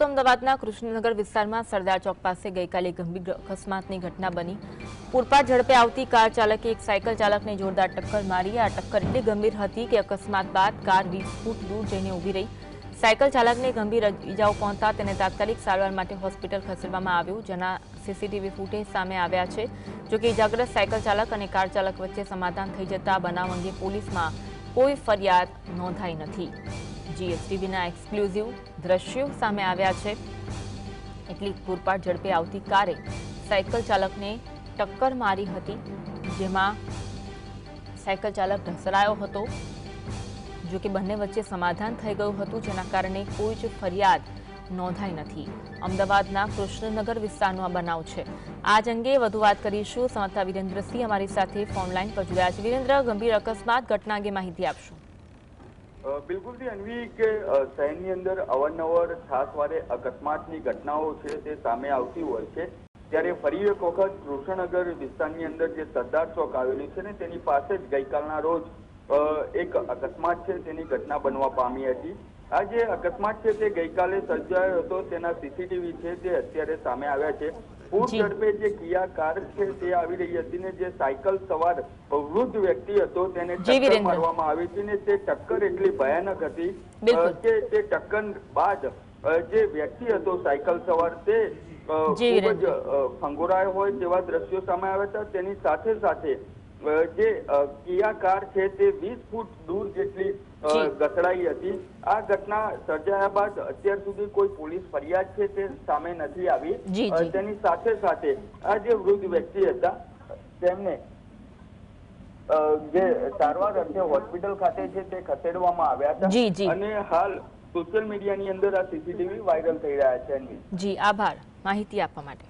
અમદાવાદના કૃષ્ણનગર વિસ્તારમાં સરદાર ચોક પાસે ગઈકાલે ગંભીર અકસ્માતની ઘટના બની। પૂરપાટ ઝડપે આવતી કાર ચાલકે એક સાયકલ ચાલકને જોરદાર ટક્કર મારી। આ ટક્કર એટલી ગંભીર હતી કે અકસ્માત બાદ કાર 20 ફૂટ દૂર જઈને ઊભી રહી। સાયકલ ચાલકને ગંભીર ઈજાઓ પહોંચતા તેને તાત્કાલિક સારવાર માટે હોસ્પિટલ ખસેડવામાં આવ્યો, જેના સીસીટીવી ફૂટેજ સામે આવ્યા છે। જો કે ઈજાગ્રસ્ત સાયકલ ચાલક અને કાર ચાલક વચ્ચે સમાધાન થઈ જતા બનાવ અંગે પોલીસમાં કોઈ ફરિયાદ નોંધાઈ નથી। જીએસટીવીના એક્સક્લુઝિવ દ્રશ્યો સામે આવ્યા છે। એટલી પૂરપાટ ઝડપે આવતી કારે સાયકલ ચાલકને ટક્કર મારી હતી, જેમાં સાયકલ ચાલક ઢસડાયો હતો। જો કે બંને વચ્ચે સમાધાન થઈ ગયું હતું, જેના કારણે કોઈ જ ફરિયાદ નોંધાઈ નથી। અમદાવાદના કૃષ્ણનગર વિસ્તારનો આ બનાવ છે। આ અંગે વધુ વાત કરીશું। સંવાદદાતા વિરેન્દ્રસિંહ અમારી સાથે ફોન લાઈન પર જોડાયા છે। વિરેન્દ્ર, ગંભીર અકસ્માત ઘટના અંગે માહિતી આપશો। બિલકુલ થી અન્વી કે શહેરની અંદર અવારનવાર ખાસવારે અકસ્માતની ઘટનાઓ છે તે સામે આવતી હોય છે, ત્યારે ફરી એક વખત કૃષ્ણનગર વિસ્તારની અંદર જે સરદાર ચોક આવેલું છે ને તેની પાસે જ ગઈકાલના રોજ એક અકસ્માત છે તેની ઘટના બનવા પામી હતી। આ જે અકસ્માત છે તે ગઈકાલે સર્જાયો હતો, તેના સીસીટીવી છે તે અત્યારે સામે આવ્યા છે। પૂર ઝડપે જે કિયા કાર છે તે આવી રહી હતી ને જે સાયકલ સવાર વૃદ્ધ વ્યક્તિ હતો તેને ટક્કર મારવામાં આવી હતી ને તે ટક્કર એટલી ભયાનક હતી કે તે ટક્કર બાદ જે વ્યક્તિ હતો સાયકલ સવાર તે ખૂબ જ ફંગોરાયો હોય તેવા દ્રશ્યો સામે આવ્યા હતા। તેની સાથે સાથે જે કિયા કાર છે તે 20 ફૂટ દૂર જેટલી ઘસડાઈ હતી। આ ઘટના સર્જાયા બાદ અત્યાર સુધી કોઈ પોલીસ ફરિયાદ છે તે સામે નથી આવી। તેની સાથે સાથે આ જે વૃદ્ધ વ્યક્તિ હતા તેમને જે સારવાર અર્થે હોસ્પિટલ ખાતે છે તે ખસેડવામાં આવ્યા હતા અને હાલ સોશિયલ મીડિયાની અંદર આ સીસીટીવી વાયરલ થઈ રહ્યા છે। જી, આભાર માહિતી આપવા માટે।